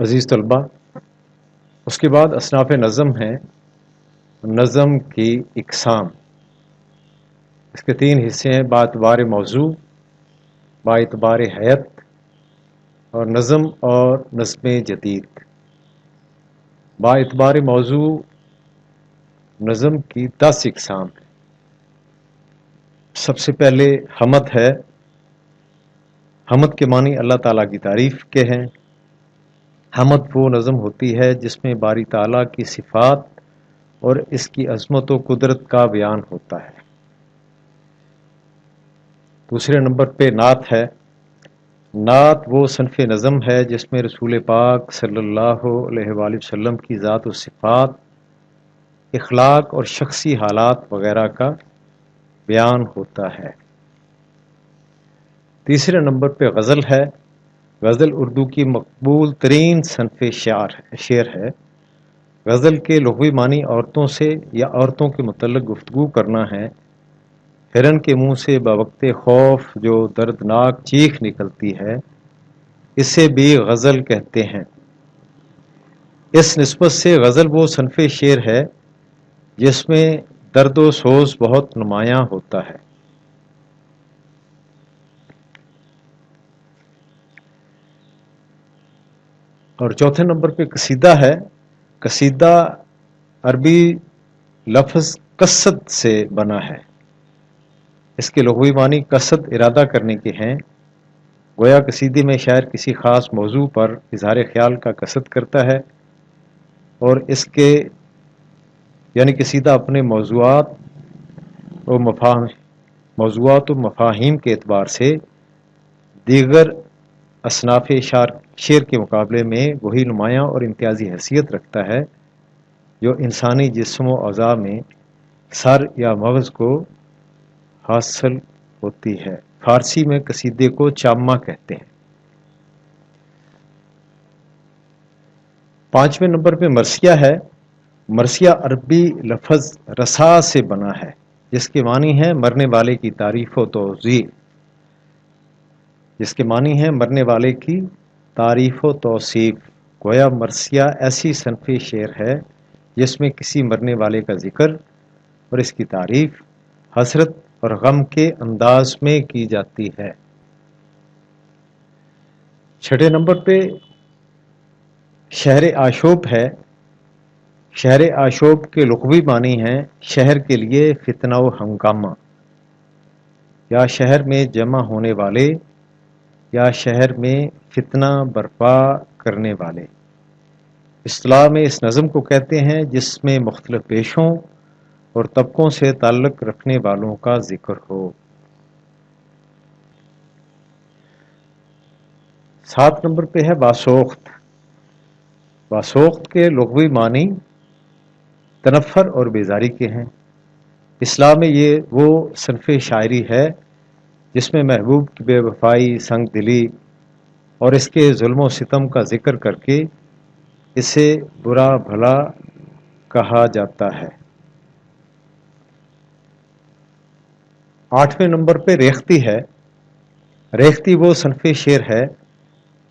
عزیز طلبہ، اس کے بعد اصناف نظم ہیں۔ نظم کی اقسام، اس کے 3 حصے ہیں: باعتبار موضوع، باعتبار حیت اور نظم اور نظم جدید۔ باعتبار موضوع نظم کی 10 اقسام ہیں۔ سب سے پہلے حمد ہے۔ حمد کے معنی اللہ تعالیٰ کی تعریف کے ہیں۔ حمد وہ نظم ہوتی ہے جس میں باری تعالیٰ کی صفات اور اس کی عظمت و قدرت کا بیان ہوتا ہے۔ دوسرے نمبر پہ نعت ہے۔ نعت وہ صنف نظم ہے جس میں رسول پاک صلی اللہ علیہ وآلہ وسلم کی ذات و صفات، اخلاق اور شخصی حالات وغیرہ کا بیان ہوتا ہے۔ تیسرے نمبر پہ غزل ہے۔ غزل اردو کی مقبول ترین صنف شعر ہے۔ غزل کے لغوی معنی عورتوں سے یا عورتوں کے متعلق گفتگو کرنا ہے۔ ہرن کے منہ سے بوقت خوف جو دردناک چیخ نکلتی ہے، اسے بھی غزل کہتے ہیں۔ اس نسبت سے غزل وہ صنف شعر ہے جس میں درد و سوز بہت نمایاں ہوتا ہے۔ اور چوتھے نمبر پہ قصیدہ ہے۔ قصیدہ عربی لفظ قصد سے بنا ہے۔ اس کے لغوی معنی قصد ارادہ کرنے کے ہیں۔ گویا قصیدے میں شاعر کسی خاص موضوع پر اظہار خیال کا قصد کرتا ہے، اور اس کے یعنی قصیدہ اپنے موضوعات و مفاہیم کے اعتبار سے دیگر اصناف شعر کے مقابلے میں وہی نمایاں اور امتیازی حیثیت رکھتا ہے جو انسانی جسم و اعضاء میں سر یا مغز کو حاصل ہوتی ہے۔ فارسی میں قصیدے کو چامہ کہتے ہیں۔ 5ویں نمبر پہ مرثیہ ہے۔ مرثیہ عربی لفظ رسا سے بنا ہے، جس کے معنی ہے مرنے والے کی تعریف و توصیف۔ گویا مرثیہ ایسی صنف شعر ہے جس میں کسی مرنے والے کا ذکر اور اس کی تعریف حسرت اور غم کے انداز میں کی جاتی ہے۔ 6 نمبر پہ شہر آشوب ہے۔ شہر آشوب کے لغوی معنی ہیں شہر کے لیے فتنہ و ہنگامہ، یا شہر میں جمع ہونے والے، یا شہر میں فتنہ برپا کرنے والے۔ اصطلاح میں اس نظم کو کہتے ہیں جس میں مختلف پیشوں اور طبقوں سے تعلق رکھنے والوں کا ذکر ہو۔ 7 نمبر پہ ہے باسوخت۔ باسوخت کے لغوی معنی تنفر اور بیزاری کے ہیں۔ اصطلاح میں یہ وہ صنف شاعری ہے جس میں محبوب کی بے وفائی، سنگ دلی اور اس کے ظلم و ستم کا ذکر کر کے اسے برا بھلا کہا جاتا ہے۔ 8ویں نمبر پہ ریختی ہے۔ ریختی وہ صنف شعر ہے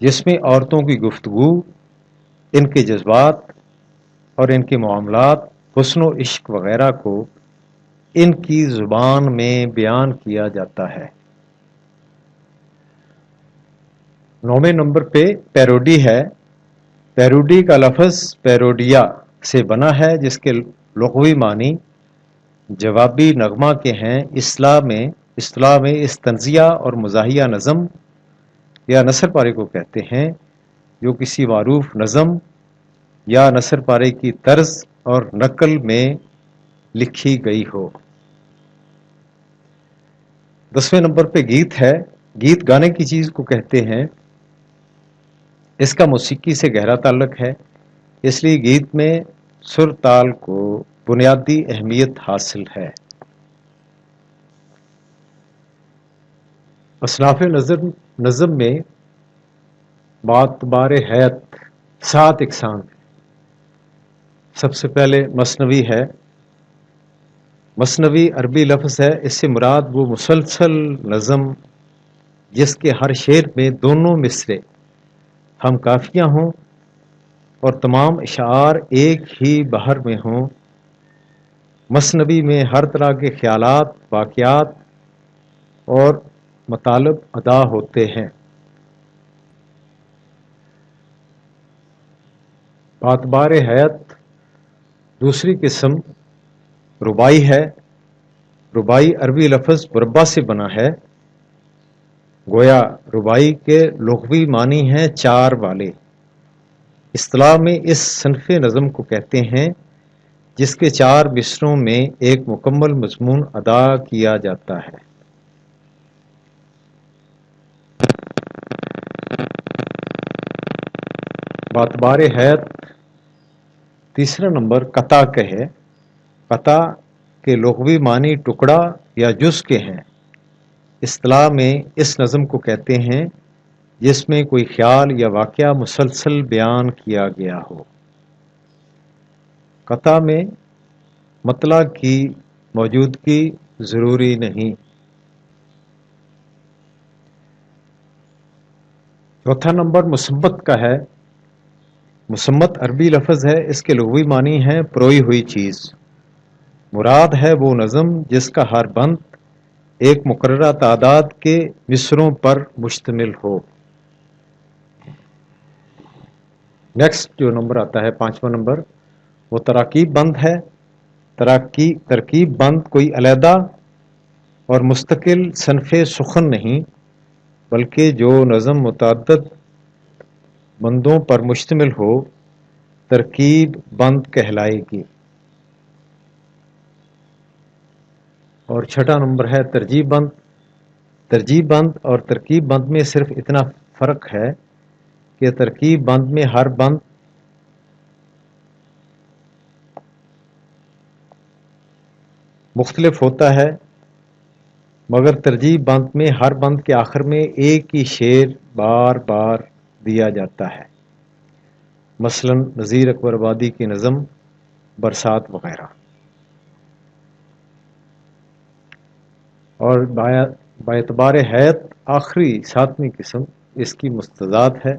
جس میں عورتوں کی گفتگو، ان کے جذبات اور ان کے معاملات، حسن و عشق وغیرہ کو ان کی زبان میں بیان کیا جاتا ہے۔ 9ویں نمبر پہ پیروڈی ہے۔ پیروڈی کا لفظ پیروڈیا سے بنا ہے جس کے لغوی معنی جوابی نغمہ کے ہیں۔ اصطلاح میں اس طنزیہ اور مزاحیہ نظم یا نثر پارے کو کہتے ہیں جو کسی معروف نظم یا نثر پارے کی طرز اور نقل میں لکھی گئی ہو۔ 10ویں نمبر پہ گیت ہے۔ گیت گانے کی چیز کو کہتے ہیں۔ اس کا موسیقی سے گہرا تعلق ہے، اس لیے گیت میں سر تال کو بنیادی اہمیت حاصل ہے۔ اصناف نظم میں باعتبار حیت 7 اقسام ہیں۔ سب سے پہلے مثنوی ہے۔ مثنوی عربی لفظ ہے، اس سے مراد وہ مسلسل نظم جس کے ہر شعر میں دونوں مصرے ہم کافیہ ہوں اور تمام اشعار ایک ہی بحر میں ہوں، مثنوی میں ہر طرح کے خیالات، واقعات اور مطالب ادا ہوتے ہیں۔ اعتبار حیت دوسری قسم ربائی ہے۔ ربائی عربی لفظ مربع سے بنا ہے، گویا ربائی کے لغوی معنی ہیں چار والے۔ اصطلاح میں اس صنف نظم کو کہتے ہیں جس کے چار مصروں میں ایک مکمل مضمون ادا کیا جاتا ہے۔ باعتبار حیت تیسرا نمبر قطع کے ہے۔ قطع کے لغوی معنی ٹکڑا یا جز کے ہیں۔ اصطلاح میں اس نظم کو کہتے ہیں جس میں کوئی خیال یا واقعہ مسلسل بیان کیا گیا ہو۔ قطع میں مطلع کی موجودگی ضروری نہیں۔ چوتھا نمبر مسمت کا ہے۔ مسمت عربی لفظ ہے، اس کے لغوی معنی ہے پروئی ہوئی چیز۔ مراد ہے وہ نظم جس کا ہر بند ایک مقررہ تعداد کے مصروں پر مشتمل ہو۔ نیکسٹ جو نمبر آتا ہے پانچواں نمبر، وہ تراکیب بند ہے۔ ترکیب بند کوئی علیحدہ اور مستقل صنف سخن نہیں، بلکہ جو نظم متعدد بندوں پر مشتمل ہو ترکیب بند کہلائے گی۔ اور چھٹا نمبر ہے ترجیب بند۔ ترجیب بند اور ترکیب بند میں صرف اتنا فرق ہے کہ ترکیب بند میں ہر بند مختلف ہوتا ہے، مگر ترجیب بند میں ہر بند کے آخر میں ایک ہی شعر بار بار دیا جاتا ہے، مثلا نذیر اکبر آبادی کی نظم برسات وغیرہ۔ اور باعتبار حیت آخری ساتویں قسم اس کی مستضاد ہے۔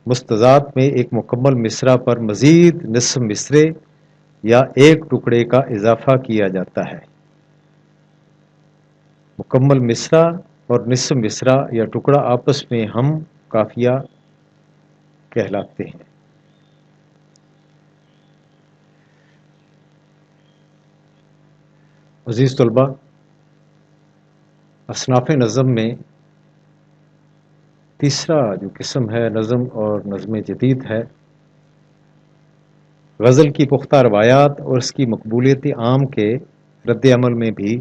مستضاد میں ایک مکمل مصرع پر مزید نصف مصرے یا ایک ٹکڑے کا اضافہ کیا جاتا ہے۔ مکمل مصرع اور نصف مصرع یا ٹکڑا آپس میں ہم قافیہ کہلاتے ہیں۔ عزیز طلباء، اصناف نظم میں تیسرا جو قسم ہے نظم اور نظم جدید ہے۔ غزل کی پختہ روایات اور اس کی مقبولیت عام کے رد عمل میں بھی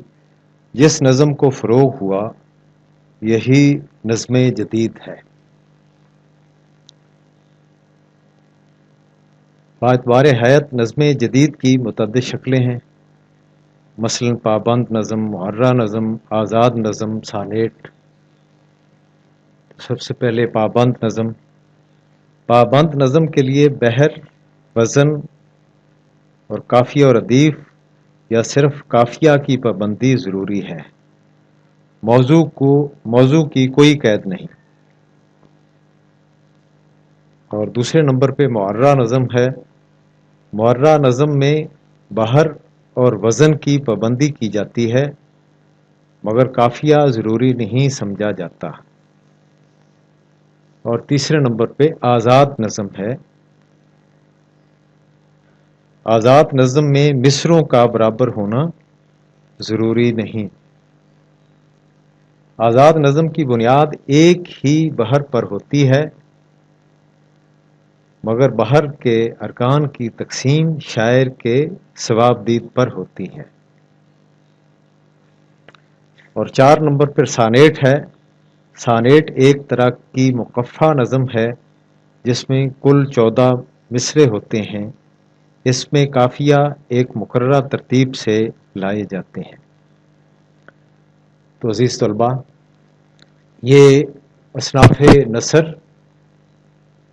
جس نظم کو فروغ ہوا یہی نظم جدید ہے۔ باعتبار حیت نظم جدید کی متعدد شکلیں ہیں، مثلا پابند نظم، معرہ نظم، آزاد نظم، سانیٹ۔ سب سے پہلے پابند نظم۔ پابند نظم کے لیے بحر، وزن اور قافیہ اور ردیف یا صرف قافیہ کی پابندی ضروری ہے، موضوع کی کوئی قید نہیں۔ اور دوسرے نمبر پہ معرہ نظم ہے۔ معرہ نظم میں بحر اور وزن کی پابندی کی جاتی ہے، مگر قافیہ ضروری نہیں سمجھا جاتا۔ اور تیسرے نمبر پہ آزاد نظم ہے۔ آزاد نظم میں مصروں کا برابر ہونا ضروری نہیں۔ آزاد نظم کی بنیاد ایک ہی بحر پر ہوتی ہے، مگر بحر کے ارکان کی تقسیم شاعر کے صوابدید پر ہوتی ہے۔ اور 4 نمبر پر سانیٹ ہے۔ سانیٹ ایک طرح کی مقفع نظم ہے جس میں کل 14 مصرے ہوتے ہیں۔ اس میں قافیہ ایک مقررہ ترتیب سے لائے جاتے ہیں۔ تو عزیز طلباء، یہ اصناف نثر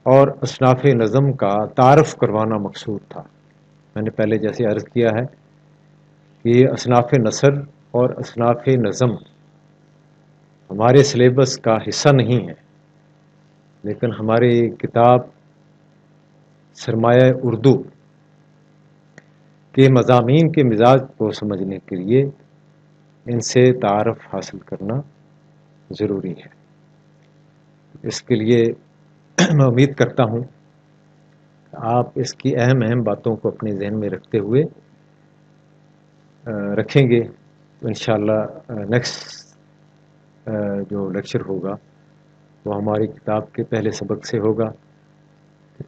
اور اصناف نظم کا تعارف کروانا مقصود تھا۔ میں نے پہلے جیسے عرض کیا ہے کہ یہ اصناف نثر اور اصناف نظم ہمارے سلیبس کا حصہ نہیں ہے، لیکن ہماری کتاب سرمایہ اردو کے مضامین کے مزاج کو سمجھنے کے لیے ان سے تعارف حاصل کرنا ضروری ہے۔ اس کے لیے میں امید کرتا ہوں آپ اس کی اہم باتوں کو اپنے ذہن میں رکھتے ہوئے رکھیں گے تو انشاءاللہ نیکسٹ جو لیکچر ہوگا وہ ہماری کتاب کے پہلے سبق سے ہوگا۔